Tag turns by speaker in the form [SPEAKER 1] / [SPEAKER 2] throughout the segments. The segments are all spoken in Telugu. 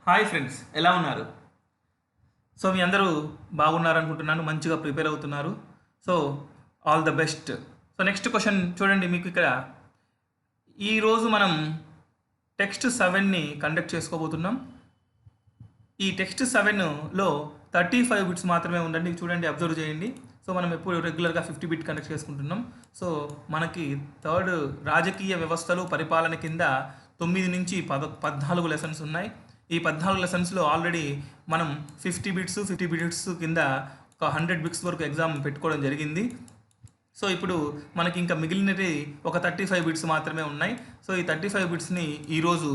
[SPEAKER 1] హాయ్ ఫ్రెండ్స్, ఎలా ఉన్నారు? సో మీ అందరూ బాగున్నారనుకుంటున్నాను, మంచిగా ప్రిపేర్ అవుతున్నారు. So all the best. So next question చూడండి. మీకు ఇక్కడ ఈరోజు మనం టెక్స్ట్ 7ని కండక్ట్ చేసుకోబోతున్నాం. ఈ టెక్స్ట్ 7లో 35 బిట్స్ మాత్రమే ఉందండి. చూడండి, అబ్జర్వ్ చేయండి. సో మనం ఎప్పుడు రెగ్యులర్గా 50 బిట్ కండక్ట్ చేసుకుంటున్నాం. సో మనకి థర్డ్ రాజకీయ వ్యవస్థలు పరిపాలన కింద 9 నుంచి 14 లెసన్స్ ఉన్నాయి. ఈ 14 లెసన్స్లో ఆల్రెడీ మనం 50 బిట్స్ కింద ఒక 100 బిట్స్ వరకు ఎగ్జామ్ పెట్టుకోవడం జరిగింది. సో ఇప్పుడు మనకి ఇంకా మిగిలినవి ఒక 35 బిట్స్ మాత్రమే ఉన్నాయి. సో ఈ 35 బిట్స్ని ఈరోజు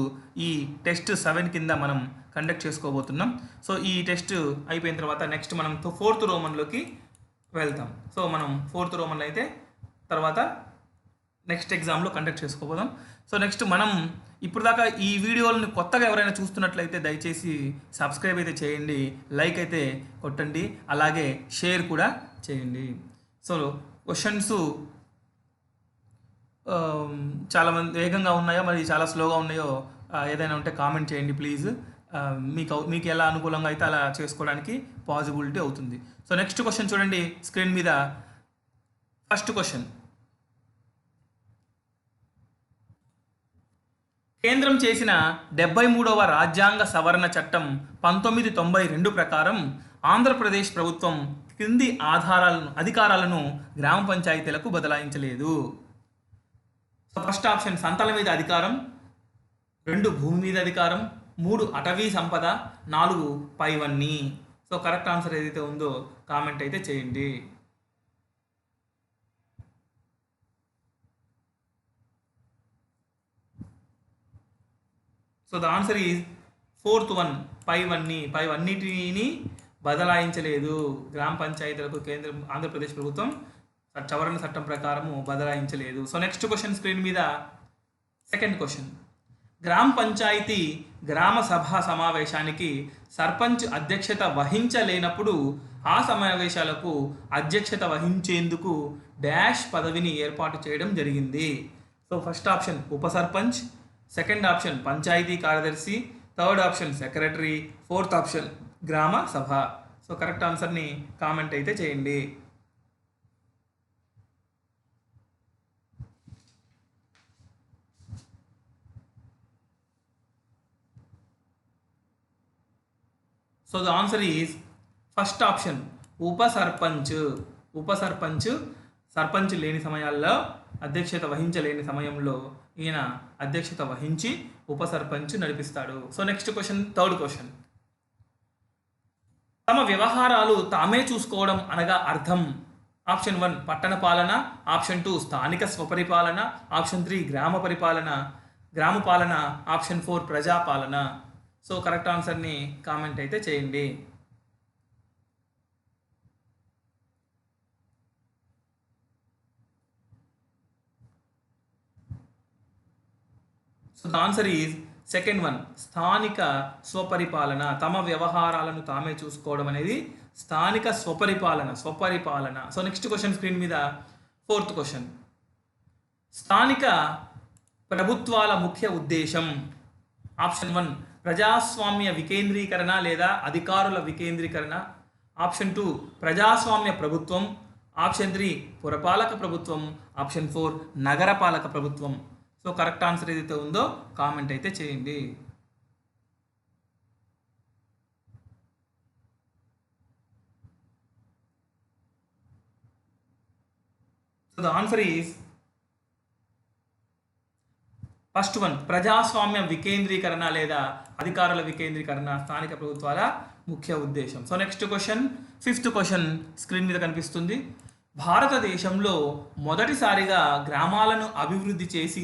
[SPEAKER 1] ఈ టెస్ట్ 7 కింద మనం కండక్ట్ చేసుకోబోతున్నాం. సో ఈ టెస్ట్ అయిపోయిన తర్వాత నెక్స్ట్ మనం 4th రోమన్లోకి వెళ్తాం. సో మనం 4th రోమన్లో అయితే తర్వాత నెక్స్ట్ ఎగ్జామ్లో కండక్ట్ చేసుకోబోదాం. సో నెక్స్ట్ మనం ఇప్పుడు దాకా ఈ వీడియోలను కొత్తగా ఎవరైనా చూస్తున్నట్లయితే దయచేసి సబ్స్క్రైబ్ అయితే చేయండి, లైక్ అయితే కొట్టండి, అలాగే షేర్ కూడా చేయండి. సో క్వశ్చన్స్ చాలామంది వేగంగా ఉన్నాయో మరి చాలా స్లోగా ఉన్నాయో ఏదైనా ఉంటే కామెంట్ చేయండి ప్లీజ్. మీకు ఎలా అనుకూలంగా అయితే అలా చేసుకోవడానికి పాసిబిలిటీ అవుతుంది. సో నెక్స్ట్ క్వశ్చన్ చూడండి స్క్రీన్ మీద. ఫస్ట్ క్వశ్చన్, కేంద్రం చేసిన 73వ రాజ్యాంగ సవరణ చట్టం 1992 ప్రకారం ఆంధ్రప్రదేశ్ ప్రభుత్వం క్రింది అధికారాలను గ్రామ పంచాయతీలకు బదలాయించలేదు. సో ఫస్ట్ ఆప్షన్ సంతల మీద అధికారం, 2 భూమి మీద అధికారం, 3 అటవీ సంపద, 4 పైవన్నీ. సో కరెక్ట్ ఆన్సర్ ఏదైతే ఉందో కామెంట్ అయితే చేయండి. So the answer is 4th one, పైవన్నిటిని బదలాయించలేదు. గ్రామ పంచాయతీలకు ఆంధ్రప్రదేశ్ ప్రభుత్వం సవరణ చట్టం ప్రకారము బదలాయించలేదు. సో నెక్స్ట్ క్వశ్చన్ స్క్రీన్ మీద. సెకండ్ క్వశ్చన్, గ్రామ పంచాయతీ గ్రామ సభ సమావేశానికి సర్పంచ్ అధ్యక్షత వహించలేనప్పుడు ఆ సమావేశాలకు అధ్యక్షత వహించేందుకు డాష్ పదవిని ఏర్పాటు చేయడం జరిగింది. సో ఫస్ట్ ఆప్షన్ ఉప సర్పంచ్, సెకండ్ ఆప్షన్ పంచాయతీ కార్యదర్శి, third option secretary, fourth option గ్రామ సభ. సో కరెక్ట్ ఆన్సర్ని కామెంట్ అయితే చేయండి. So the answer is first option ఉప సర్పంచ్. సర్పంచ్ లేని సమయాల్లో, అధ్యక్షత వహించలేని సమయంలో ఈయన అధ్యక్షత వహించి ఉప సర్పంచ్ నడిపిస్తాడు. So next question, third question, తమ వ్యవహారాలు తామే చూసుకోవడం అనగా అర్థం. ఆప్షన్ 1 పట్టణ పాలన, ఆప్షన్ 2 స్థానిక స్వపరిపాలన, ఆప్షన్ 3 గ్రామ పాలన, ఆప్షన్ 4 ప్రజాపాలన. సో కరెక్ట్ ఆన్సర్ని కామెంట్ అయితే చేయండి. So the answer is second one, స్థానిక స్వపరిపాలన. తమ వ్యవహారాలను తామే చూసుకోవడం అనేది స్థానిక స్వపరిపాలన. సో నెక్స్ట్ క్వశ్చన్ స్క్రీన్ మీద. ఫోర్త్ క్వశ్చన్, స్థానిక ప్రభుత్వాల ముఖ్య ఉద్దేశం. ఆప్షన్ 1 ప్రజాస్వామ్య వికేంద్రీకరణ లేదా అధికారుల వికేంద్రీకరణ, ఆప్షన్ 2 ప్రజాస్వామ్య ప్రభుత్వం, ఆప్షన్ 3 పురపాలక ప్రభుత్వం, ఆప్షన్ 4 నగరపాలక ప్రభుత్వం. సో కరెక్ట్ ఆన్సర్ ఏదైతే ఉందో కామెంట్ అయితే చేయండి. So the answer is first one, ప్రజాస్వామ్య వికేంద్రీకరణ లేదా అధికారుల వికేంద్రీకరణ స్థానిక ప్రభుత్వాల ముఖ్య ఉద్దేశం. So next question, fifth question screen మీద కనిపిస్తుంది. భారతదేశంలో మొదటిసారిగా గ్రామాలను అభివృద్ధి చేసి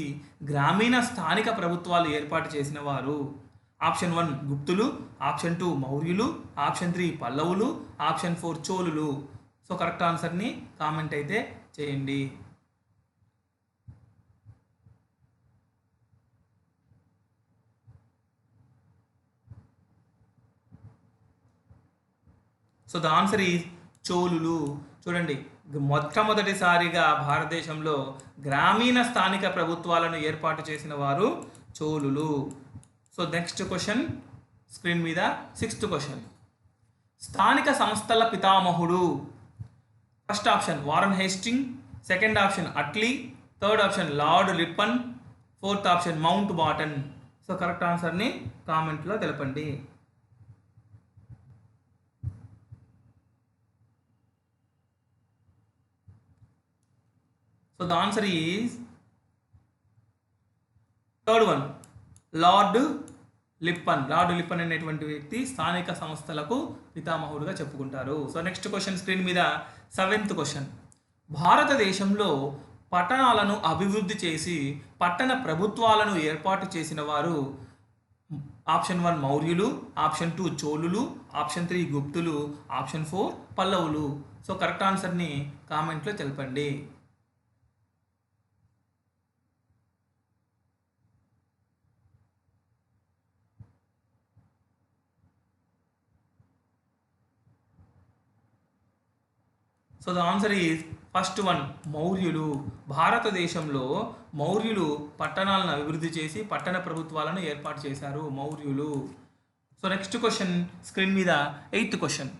[SPEAKER 1] గ్రామీణ స్థానిక ప్రభుత్వాలు ఏర్పాటు చేసిన వారు. ఆప్షన్ 1 గుప్తులు, ఆప్షన్ 2 మౌర్యులు, ఆప్షన్ 3 పల్లవులు, ఆప్షన్ 4 చోళులు. సో కరెక్ట్ ఆన్సర్ని కామెంట్ అయితే చేయండి. సో ద ఆన్సర్ ఈజ్ చోళులు. చూడండి, మొట్టమొదటిసారిగా భారతదేశంలో గ్రామీణ స్థానిక ప్రభుత్వాలను ఏర్పాటు చేసిన వారు చోళులు. సో నెక్స్ట్ క్వశ్చన్, స్క్రీన్ మీద 6th క్వశ్చన్. స్థానిక సంస్థల పితామహుడు. First option Warren Hastings, second option Attlee, third option Lord Ripon, fourth option Mountbatten. So correct ఆన్సర్ని కామెంట్లో తెలపండి. So the answer is third one, lord Lippan. Lord Lippan అనేటువంటి వ్యక్తి స్థానిక సంస్థలకు పితామహుడుగా చెప్పుకుంటారు. సో నెక్స్ట్ క్వశ్చన్ స్క్రీన్ మీద 7th క్వశ్చన్. భారతదేశంలో పట్టణాలను అభివృద్ధి చేసి పట్టణ ప్రభుత్వాలను ఏర్పాటు చేసిన వారు ఆప్షన్ 1 మౌర్యులు, ఆప్షన్ 2 చోళులు, ఆప్షన్ 3 గుప్తులు, ఆప్షన్ 4 పల్లవులు. సో కరెక్ట్ ఆన్సర్ని కామెంట్లో తెలపండి. So the answer is first one, మౌర్యులు. భారతదేశంలో మౌర్యులు పట్టణాలను అభివృద్ధి చేసి పట్టణ ప్రభుత్వాలను ఏర్పాటు చేశారు, మౌర్యులు. సో నెక్స్ట్ క్వశ్చన్ స్క్రీన్ మీద 8th క్వశ్చన్.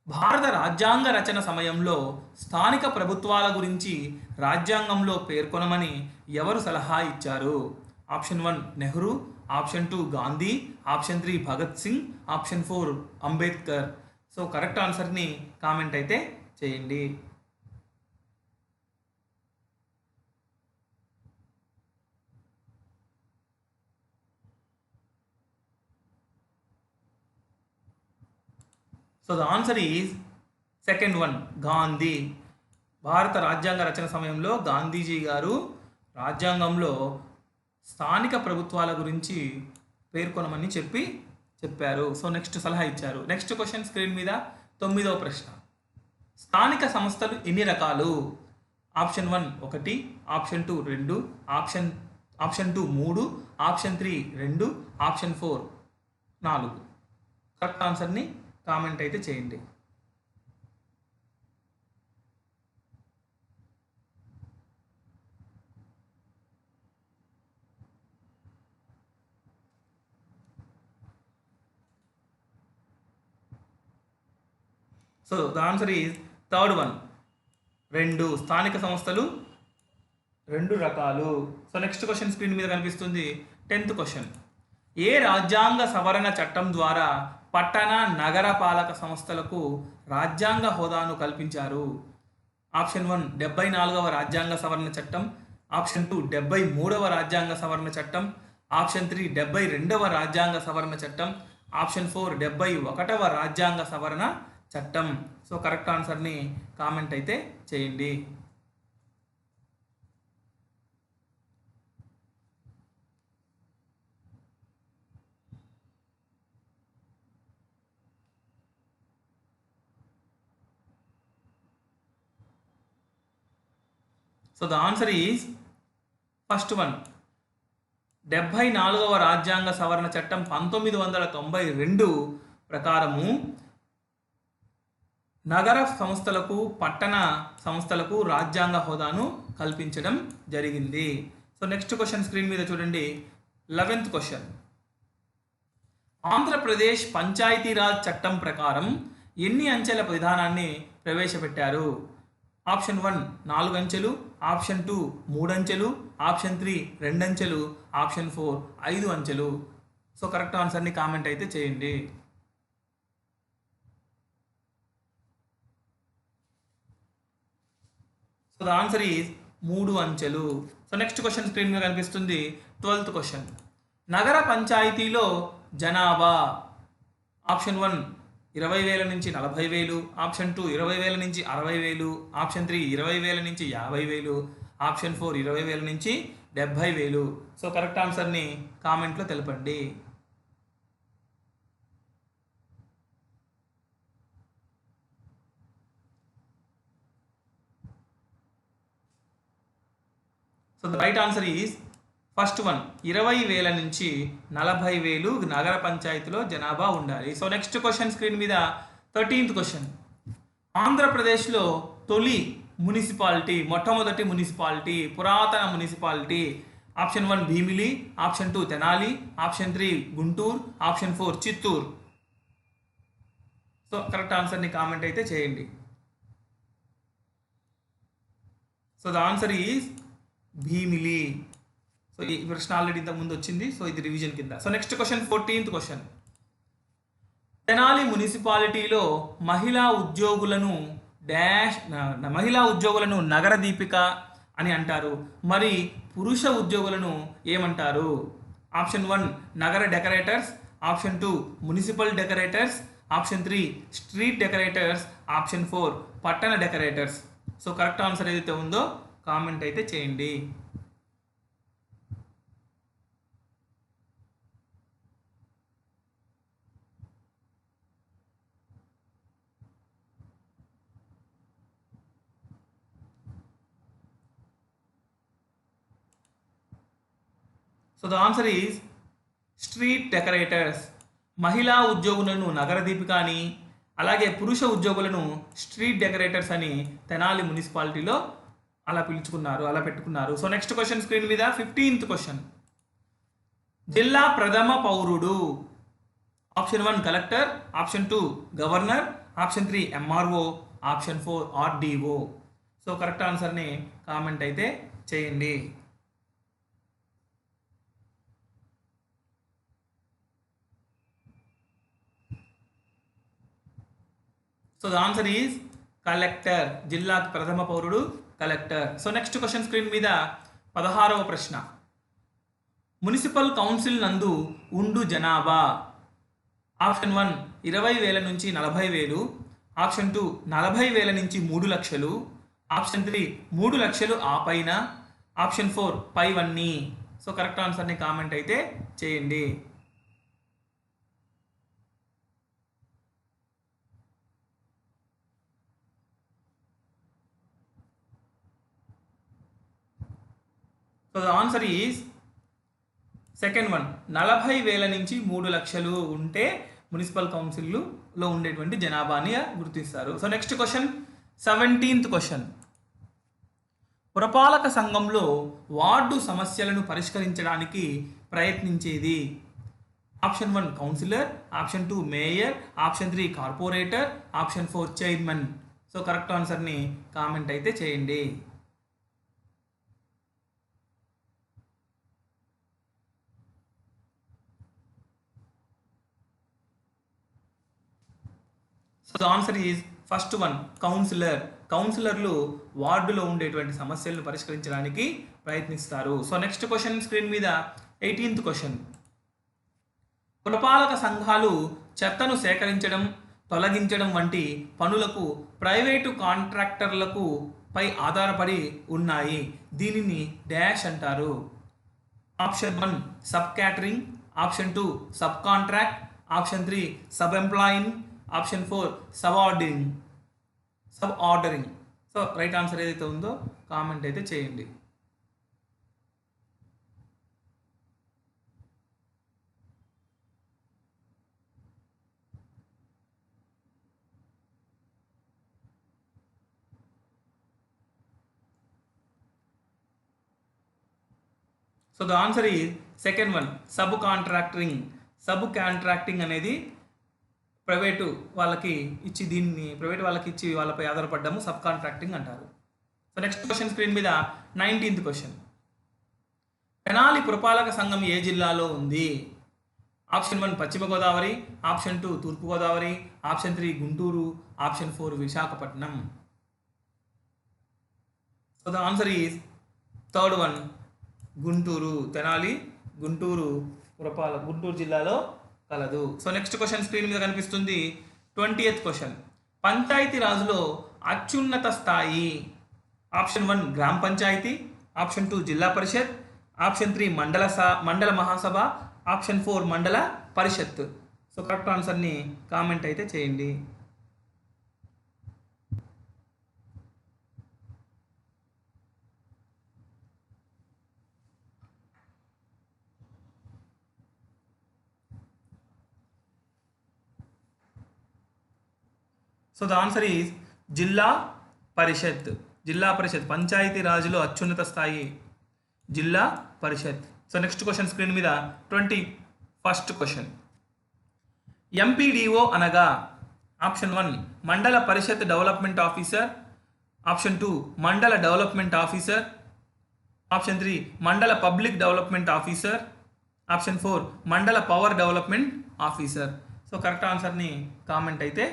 [SPEAKER 1] భారత రాజ్యాంగ రచన సమయంలో స్థానిక ప్రభుత్వాల గురించి రాజ్యాంగంలో పేర్కొనమని ఎవరు సలహా ఇచ్చారు? Option 1 Nehru, option 2 Gandhi, option 3 Bhagat Singh, option 4 Ambedkar. So correct ఆన్సర్ని కామెంట్ అయితే చేయండి. So the answer is second one, Gandhi. భారత రాజ్యాంగ రచన సమయంలో గాంధీజీ గారు రాజ్యాంగంలో స్థానిక ప్రభుత్వాల గురించి పేర్కొనమని చెప్పారు. సో నెక్స్ట్ సలహా ఇచ్చారు. నెక్స్ట్ క్వశ్చన్ స్క్రీన్ మీద 9వ ప్రశ్న. స్థానిక సంస్థలు ఎన్ని రకాలు? Option 1 1, option 2 2, option 2 3, option 3 2, option 4 4. Correct ఆన్సర్ని కామెంట్ అయితే చేయండి. So the answer is third one, 2. స్థానిక సంస్థలు 2 రకాలు. సో నెక్స్ట్ క్వశ్చన్ స్క్రీన్ మీద కనిపిస్తుంది 10th క్వశ్చన్. ఏ రాజ్యాంగ సవరణ చట్టం ద్వారా పట్టణ నగర పాలక సంస్థలకు రాజ్యాంగ హోదాను కల్పించారు? ఆప్షన్ 1 74వ రాజ్యాంగ సవరణ చట్టం, ఆప్షన్ 2 73వ రాజ్యాంగ సవరణ చట్టం, ఆప్షన్ 3 72వ రాజ్యాంగ సవరణ చట్టం, ఆప్షన్ 4 71వ రాజ్యాంగ సవరణ చట్టం. సో కరెక్ట్ ఆన్సర్ని కామెంట్ అయితే చేయండి. So the answer is first one, 74వ రాజ్యాంగ సవరణ చట్టం 1992 ప్రకారము నగర సంస్థలకు పట్టణ సంస్థలకు రాజ్యాంగ హోదాను కల్పించడం జరిగింది. సో నెక్స్ట్ క్వశ్చన్ స్క్రీన్ మీద చూడండి 11th క్వశ్చన్. ఆంధ్రప్రదేశ్ పంచాయతీరాజ్ చట్టం ప్రకారం ఎన్ని అంచెల విధానాన్ని ప్రవేశపెట్టారు? ఆప్షన్ 1 4 అంచెలు, ఆప్షన్ 2 3 అంచెలు, ఆప్షన్ 3 2 అంచెలు, ఆప్షన్ 4 5 అంచెలు. సో కరెక్ట్ ఆన్సర్ని కామెంట్ అయితే చేయండి. సో ద ఆన్సర్ ఈజ్ 3 అంచెలు. సో నెక్స్ట్ క్వశ్చన్ స్క్రీన్ మీద కనిపిస్తుంది 12th క్వశ్చన్. నగర పంచాయతీలో జనాభా. ఆప్షన్ 1 20,000 నుంచి 40,000, ఆప్షన్ 2 20,000 నుంచి 60,000, ఆప్షన్ 3 20,000 నుంచి 50,000, ఆప్షన్ 4 20,000 నుంచి 70,000. సో కరెక్ట్ ఆన్సర్ని కామెంట్లో తెలపండి. So the right answer is first one, 20,000 నుంచి 40,000 నగర పంచాయతీలో జనాభా ఉండాలి. సో నెక్స్ట్ క్వశ్చన్ స్క్రీన్ మీద 13th క్వశ్చన్. ఆంధ్రప్రదేశ్లో తొలి మున్సిపాలిటీ, మొట్టమొదటి మున్సిపాలిటీ, పురాతన municipality option 1 Bheemili, option 2 Tenali, option 3 Guntur, option 4 Chittoor. So correct ఆన్సర్ని కామెంట్ అయితే చేయండి. So the answer is Bheemili. So ఈ ప్రశ్న ఆల్రెడీ ఇంతకుముందు వచ్చింది, సో ఇది రివిజన్ కింద. So next question 14th question. Tenali మున్సిపాలిటీలో మహిళా ఉద్యోగులను నగర దీపిక అని అంటారు, మరి పురుష ఉద్యోగులను ఏమంటారు? ఆప్షన్ 1 నగర decorators, option 2 municipal decorators, option 3 street decorators, option 4 పట్టణ డెకరేటర్స్. సో కరెక్ట్ ఆన్సర్ ఏదైతే ఉందో కామెంట్ అయితే చేయండి. So the answer is street decorators. మహిళా ఉద్యోగులను నగర దీపిక అని, అలాగే పురుష ఉద్యోగులను స్ట్రీట్ డెకరేటర్స్ అని తెనాలి మున్సిపాలిటీలో అలా పెట్టుకున్నారు. సో నెక్స్ట్ క్వశ్చన్ స్క్రీన్ మీద 15th క్వశ్చన్. జిల్లా ప్రథమ పౌరుడు. Option 1 collector, option 2 governor, option 3 MRO, option 4 RDO. So correct ఆన్సర్ని కామెంట్ అయితే చేయండి. So the answer is collector. జిల్లాకు ప్రథమ పౌరుడు collector. So next question screen మీద 16వ ప్రశ్న. మున్సిపల్ కౌన్సిల్ నందు ఉండు జనాభా. ఆప్షన్ 1 20,000 నుంచి 40,000, ఆప్షన్ 2 40,000 నుంచి 3 లక్షలు, ఆప్షన్ 3 3 లక్షలు ఆ పైన, ఆప్షన్ 4 పైవన్నీ. సో కరెక్ట్ ఆన్సర్ని కామెంట్ అయితే చేయండి. So the answer is second 1 40,000 నుంచి 3 లక్షలు ఉంటే మున్సిపల్ కౌన్సిల్లో ఉండేటువంటి జనాభాని గుర్తిస్తారు. So next question 17th question. పురపాలక సంఘంలో వార్డు సమస్యలను పరిష్కరించడానికి ప్రయత్నించేది. Option 1 councillor, option 2 mayor, option 3 corporator, option 4 chairman. So correct ఆన్సర్ని కామెంట్ అయితే చేయండి. So the answer is first 1 councillor. కౌన్సిలర్లు వార్డులో ఉండేటువంటి సమస్యలను పరిష్కరించడానికి ప్రయత్నిస్తారు. సో నెక్స్ట్ క్వశ్చన్ స్క్రీన్ మీద 18th క్వశ్చన్. పురపాలక సంఘాలు చెత్తను సేకరించడం, తొలగించడం వంటి పనులకు ప్రైవేటు కాంట్రాక్టర్లకు పై ఆధారపడి ఉన్నాయి. దీనిని డాష్ అంటారు. Option 1 sub catering, option 2 sub contract, option 3 sub employing, option 4 sub ordering. So right answer ఏదైతే ఉందో కామెంట్ అయితే చేయండి. సో ద ఆన్సర్ ఈ second 1 sub contracting. Sub contracting అనేది ప్రైవేటు వాళ్ళకి ఇచ్చి వాళ్ళపై ఆధారపడ్డాము సబ్ కాంట్రాక్టింగ్ అంటారు. సో నెక్స్ట్ క్వశ్చన్ స్క్రీన్ మీద 19th క్వశ్చన్. తెనాలి పురపాలక సంఘం ఏ జిల్లాలో ఉంది? ఆప్షన్ 1 పశ్చిమ గోదావరి, ఆప్షన్ 2 తూర్పు Godavari, option 3 Guntur, option 4 Visakhapatnam. So the answer is third 1 Guntur. Tenali Guntur జిల్లాలో కలదు. సో నెక్స్ట్ క్వశ్చన్ స్క్రీన్ మీద కనిపిస్తుంది 20th క్వశ్చన్. పంచాయతీ రాజులో అత్యున్నత స్థాయి. ఆప్షన్ 1 గ్రామ పంచాయతీ, ఆప్షన్ 2 జిల్లా పరిషత్, ఆప్షన్ 3 మండల మహాసభ, ఆప్షన్ 4 మండల పరిషత్. సో కరెక్ట్ ఆన్సర్ని కామెంట్ అయితే చేయండి. సో ద ఆన్సర్ ఈజ్ జిల్లా పరిషత్. పంచాయతీ రాజులో అత్యున్నత స్థాయి జిల్లా పరిషత్. సో నెక్స్ట్ క్వశ్చన్ స్క్రీన్ మీద 21st క్వశ్చన్. ఎంపీడీఓ అనగా ఆప్షన్ 1 మండల పరిషత్ డెవలప్మెంట్ ఆఫీసర్, ఆప్షన్ 2 మండల డెవలప్మెంట్ ఆఫీసర్, ఆప్షన్ 3 మండల పబ్లిక్ డెవలప్మెంట్ ఆఫీసర్, ఆప్షన్ 4 మండల power development officer. So correct ఆన్సర్ని కామెంట్ అయితే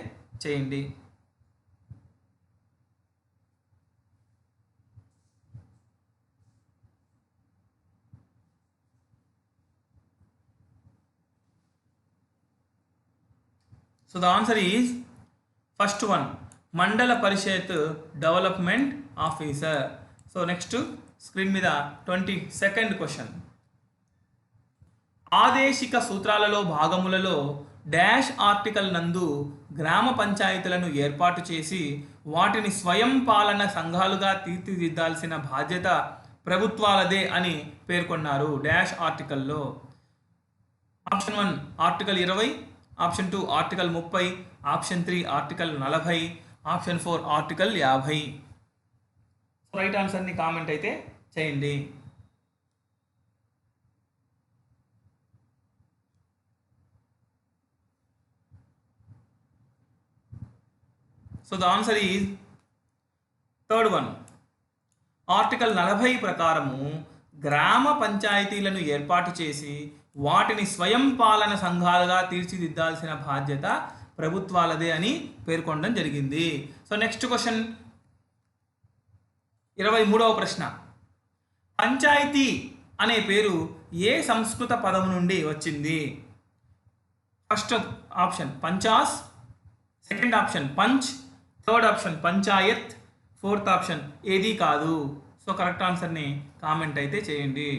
[SPEAKER 1] చేయండి. So the answer is first one, Mandala Parishat Development Officer. So next screen మీద 22nd question. ఆదేశిక సూత్రాలలో భాగములలో డాష్ ఆర్టికల్ నందు గ్రామ పంచాయతీలను ఏర్పాటు చేసి వాటిని స్వయం పాలన సంఘాలుగా తీర్చిదిద్దాల్సిన బాధ్యత ప్రభుత్వాలదే అని పేర్కొన్నారు డాష్ ఆర్టికల్లో. Option 1 article 20, option 2 article 30, option 3 article 40, option 4 article 50. Right ఆన్సర్ని కామెంట్ అయితే చేయండి. So the answer is third one. Article 40 ప్రకారము గ్రామ పంచాయతీలను ఏర్పాటు చేసి వాటిని స్వయం పాలన సంఘాలుగా తీర్చిదిద్దాల్సిన బాధ్యత ప్రభుత్వాలదే అని పేర్కొనడం జరిగింది. సో నెక్స్ట్ క్వశ్చన్ 23వ ప్రశ్న. పంచాయతీ అనే పేరు ఏ సంస్కృత పదం నుండి వచ్చింది? ఫస్ట్ ఆప్షన్ పంచాస్, సెకండ్ ఆప్షన్ పంచ్, third option panchayat, fourth option ఏది కాదు. సో కరెక్ట్ ఆన్సర్ని కామెంట్ అయితే చేయండి.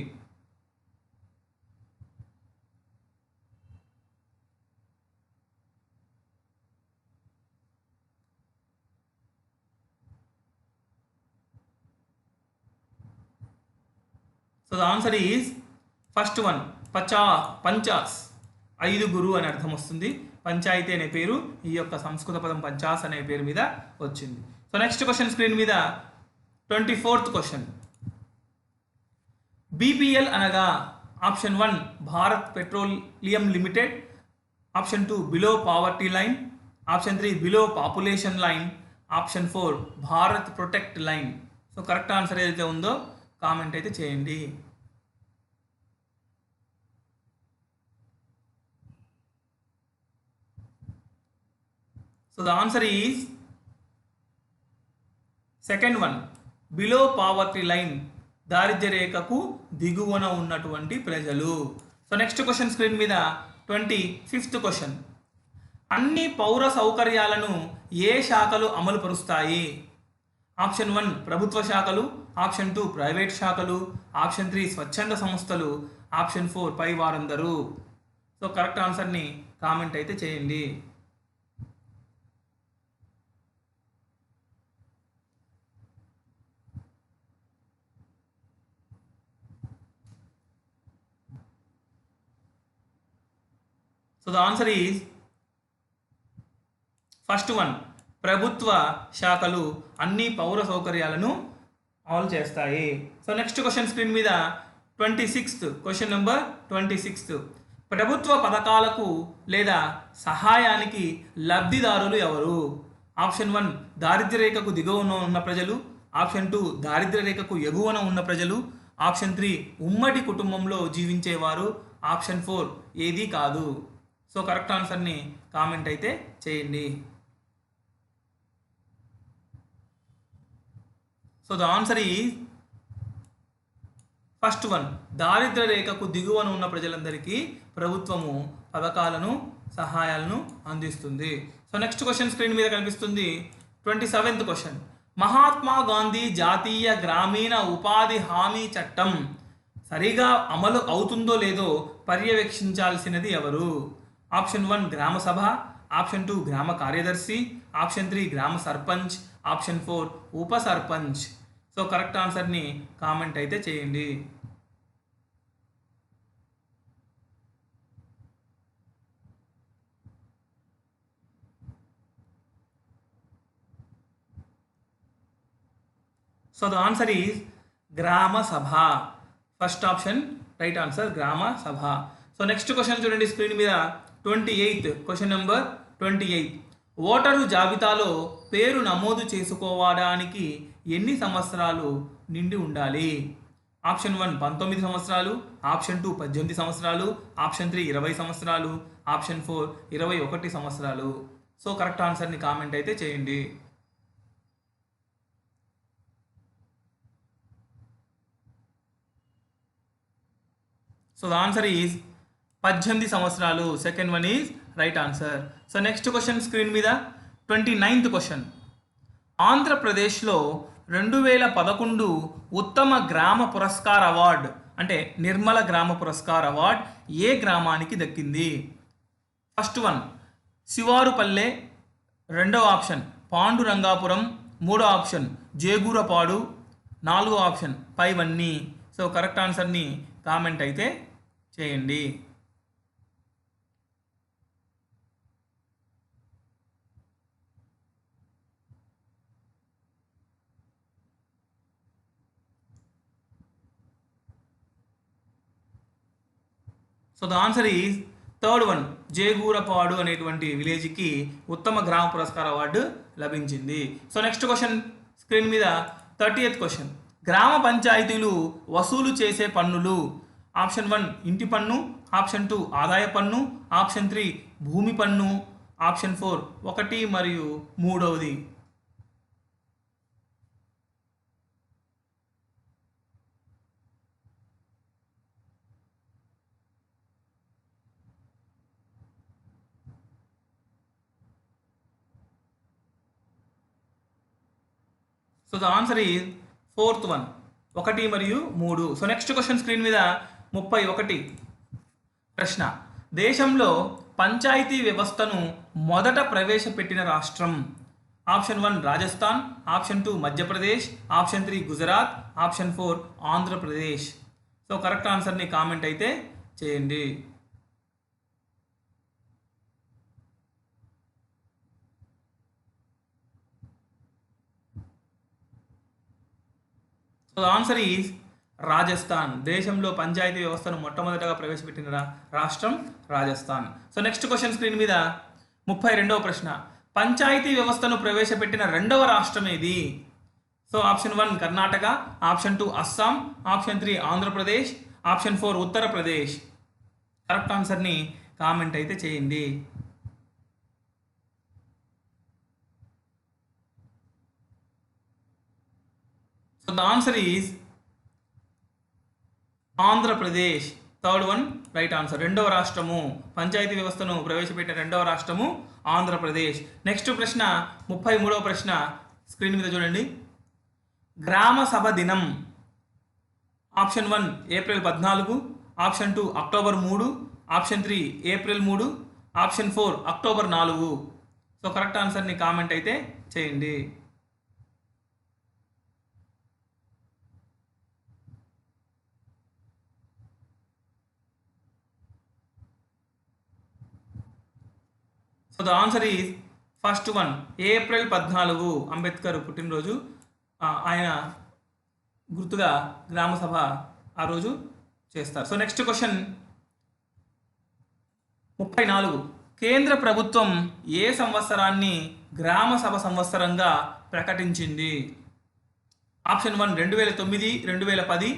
[SPEAKER 1] So the answer is first one, పంచాస్, ఐదుగురు అని అర్థం వస్తుంది. పంచాయతీ అనే పేరు ఈ యొక్క సంస్కృత పదం పంచాస్ అనే పేరు మీద వచ్చింది. సో నెక్స్ట్ క్వశ్చన్ స్క్రీన్ మీద 24th క్వశ్చన్. బీపీఎల్ అనగా option 1 Bharat petroleum limited, option 2 below poverty line, option 3 below population line, option 4 Bharat protect line. So correct answer ఏదైతే ఉందో కామెంట్ అయితే చేయండి. So the answer is second one, below poverty line, దారిద్ర్య రేఖకు దిగువన ఉన్నటువంటి ప్రజలు. సో నెక్స్ట్ క్వశ్చన్ స్క్రీన్ మీద 25th క్వశ్చన్. అన్ని పౌర సౌకర్యాలను ఏ శాఖలు అమలు పరుస్తాయి? ఆప్షన్ 1 ప్రభుత్వ శాఖలు, ఆప్షన్ 2 ప్రైవేట్ శాఖలు, ఆప్షన్ 3 స్వచ్ఛంద సంస్థలు, ఆప్షన్ 4 పై వారందరూ. సో కరెక్ట్ ఆన్సర్ని కామెంట్ అయితే చేయండి. So the answer is first one, ప్రభుత్వ శాఖలు అన్ని పౌర సౌకర్యాలను అమలు చేస్తాయి. సో నెక్స్ట్ క్వశ్చన్ స్క్రీన్ మీద 26th క్వశ్చన్ నెంబర్ 26. ప్రభుత్వ పథకాలకు లేదా సహాయానికి లబ్ధిదారులు ఎవరు? ఆప్షన్ 1 దారిద్ర్య రేఖకు దిగువన ఉన్న ప్రజలు, ఆప్షన్ 2 దారిద్ర్య రేఖకు ఎగువన ఉన్న ప్రజలు, ఆప్షన్ 3 ఉమ్మడి కుటుంబంలో జీవించేవారు, ఆప్షన్ 4 ఏదీ కాదు. సో కరెక్ట్ ఆన్సర్ని కామెంట్ అయితే చేయండి. So the answer is first one, దారిద్ర్య రేఖకు దిగువన ఉన్న ప్రజలందరికీ ప్రభుత్వము పథకాలను సహాయాలను అందిస్తుంది. సో నెక్స్ట్ క్వశ్చన్ స్క్రీన్ మీద కనిపిస్తుంది 27th క్వశ్చన్. మహాత్మా గాంధీ జాతీయ గ్రామీణ ఉపాధి హామీ చట్టం సరిగా అమలు అవుతుందో లేదో పర్యవేక్షించాల్సినది ఎవరు? ఆప్షన్ 1 గ్రామ సభ, ఆప్షన్ 2 గ్రామ కార్యదర్శి, ఆప్షన్ 3 గ్రామ సర్పంచ్, ఆప్షన్ 4 ఉప సర్పంచ్. సో కరెక్ట్ ఆన్సర్ని కామెంట్ అయితే చేయండి. సో ద ఆన్సర్ ఈజ్ గ్రామ సభ. ఫస్ట్ ఆప్షన్ రైట్ ఆన్సర్ గ్రామ సభ. సో నెక్స్ట్ క్వశ్చన్ చూడండి స్క్రీన్ మీద 28th క్వశ్చన్ నెంబర్ 28. ఓటరు జాబితాలో పేరు నమోదు చేసుకోవడానికి ఎన్ని సంవత్సరాలు నిండి ఉండాలి? ఆప్షన్ 1 19 సంవత్సరాలు, ఆప్షన్ 2 18 సంవత్సరాలు, ఆప్షన్ 3 20 సంవత్సరాలు, ఆప్షన్ 4 21 సంవత్సరాలు. సో కరెక్ట్ ఆన్సర్ని కామెంట్ అయితే చేయండి. సో ద ఆన్సర్ ఈజ్ 18 సంవత్సరాలు. Second one is right answer. So next question screen మీద 29th క్వశ్చన్. ఆంధ్రప్రదేశ్లో 2011 ఉత్తమ గ్రామ పురస్కార్ అవార్డు అంటే నిర్మల గ్రామ పురస్కార్ అవార్డు ఏ గ్రామానికి దక్కింది? ఫస్ట్ వన్ శివారుపల్లె, రెండవ ఆప్షన్ పాండురంగాపురం, మూడో ఆప్షన్ జేగూరపాడు, నాలుగో ఆప్షన్ పైవన్నీ. సో కరెక్ట్ ఆన్సర్ని కామెంట్ అయితే చేయండి. So the answer is third one Jegurupadu అనేటువంటి విలేజ్కి ఉత్తమ గ్రామ పురస్కార అవార్డు లభించింది. సో నెక్స్ట్ క్వశ్చన్ స్క్రీన్ మీద 30th క్వశ్చన్. గ్రామ పంచాయతీలు వసూలు చేసే పన్నులు. ఆప్షన్ 1 ఇంటి పన్ను, ఆప్షన్ 2 ఆదాయ పన్ను, ఆప్షన్ 3 భూమి పన్ను, ఆప్షన్ 4 1 మరియు 3వది. So the answer is fourth one 1 మరియు 3. సో నెక్స్ట్ క్వశ్చన్ స్క్రీన్ మీద 31 ప్రశ్న. దేశంలో పంచాయతీ వ్యవస్థను మొదట ప్రవేశపెట్టిన రాష్ట్రం. Option 1 Rajasthan, option 2 Madhya Pradesh, option 3 Gujarat, option 4 Andhra Pradesh. So correct ఆన్సర్ని కామెంట్ అయితే చేయండి. So answer is Rajasthan. దేశంలో పంచాయతీ వ్యవస్థను మొట్టమొదటగా ప్రవేశపెట్టిన రాష్ట్రం Rajasthan. So next question screen మీద 32వ ప్రశ్న. పంచాయతీ వ్యవస్థను ప్రవేశపెట్టిన రెండవ రాష్ట్రం ఏది? So option 1 Karnataka, option 2 Assam, option 3 Andhra Pradesh, option 4 Uttar Pradesh. Correct ఆన్సర్ని కామెంట్ అయితే చేయండి. So the answer is Andhra Pradesh. Third one right answer. రెండవ రాష్ట్రము పంచాయతీ వ్యవస్థను ప్రవేశపెట్టిన రెండవ రాష్ట్రము ఆంధ్రప్రదేశ్. నెక్స్ట్ ప్రశ్న 33వ ప్రశ్న స్క్రీన్ మీద చూడండి. గ్రామ సభ దినం. Option 1 April 14, option 2 October 3, option 3 April 3, option 4 October 4. So correct ఆన్సర్ని కామెంట్ అయితే చేయండి. So the answer is first one April 14 Ambedkar పుట్టినరోజు. ఆయన గుర్తుగా గ్రామ సభ ఆ రోజు చేస్తారు. So next question 34. కేంద్ర ప్రభుత్వం ఏ సంవత్సరాన్ని గ్రామ సభ సంవత్సరంగా ప్రకటించింది? Option 1 2009, 2010,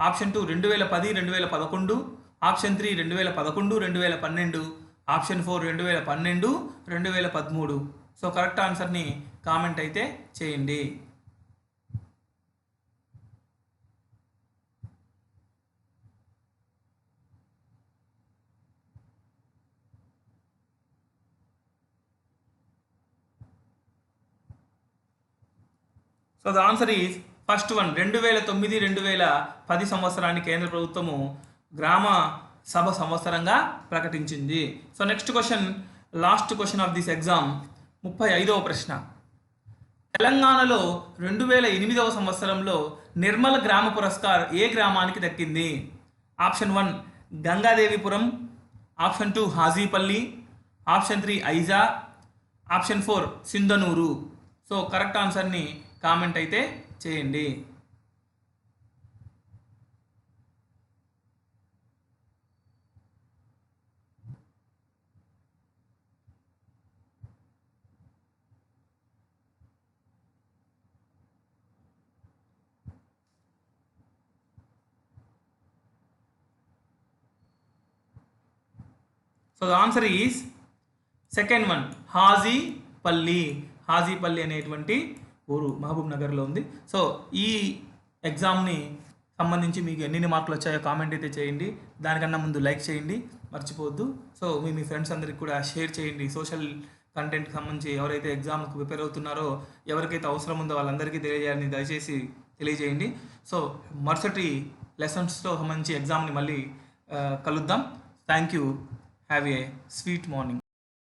[SPEAKER 1] option 2 2010, 2011, option 3 2011, 2012, option 4 2012, 2013. So correct ఆన్సర్ని కామెంట్ అయితే చేయండి. So the answer is first one 2009, 2010 సంవత్సరాన్ని కేంద్ర ప్రభుత్వము గ్రామ సభ సంవత్సరంగా ప్రకటించింది. So next question last question of this exam 35వ ప్రశ్న. తెలంగాణలో 2008వ సంవత్సరంలో నిర్మల గ్రామ పురస్కార్ ఏ గ్రామానికి దక్కింది? Option 1 Gangadevipuram, option 2 Hajipalli, option 3 Aija, option 4 Sindhanur. So correct ఆన్సర్ని కామెంట్ అయితే చేయండి. So the answer is second one, Hajipalli అనేటువంటి ఊరు మహబూబ్ నగర్లో ఉంది. సో ఈ ఎగ్జామ్ని సంబంధించి మీకు ఎన్ని మార్కులు వచ్చాయో కామెంట్ అయితే చేయండి. దానికన్నా ముందు లైక్ చేయండి, మర్చిపోవద్దు. సో మీ ఫ్రెండ్స్ అందరికి కూడా షేర్ చేయండి. సోషల్ కంటెంట్కి సంబంధించి ఎవరైతే ఎగ్జామ్కి ప్రిపేర్ అవుతున్నారో, ఎవరికైతే అవసరం ఉందో వాళ్ళందరికీ తెలియజేయాలని దయచేసి తెలియజేయండి. సో మరుసటి లెసన్స్తో సంబంధించి ఎగ్జామ్ని మళ్ళీ కలుద్దాం. Thank you. Have a sweet morning.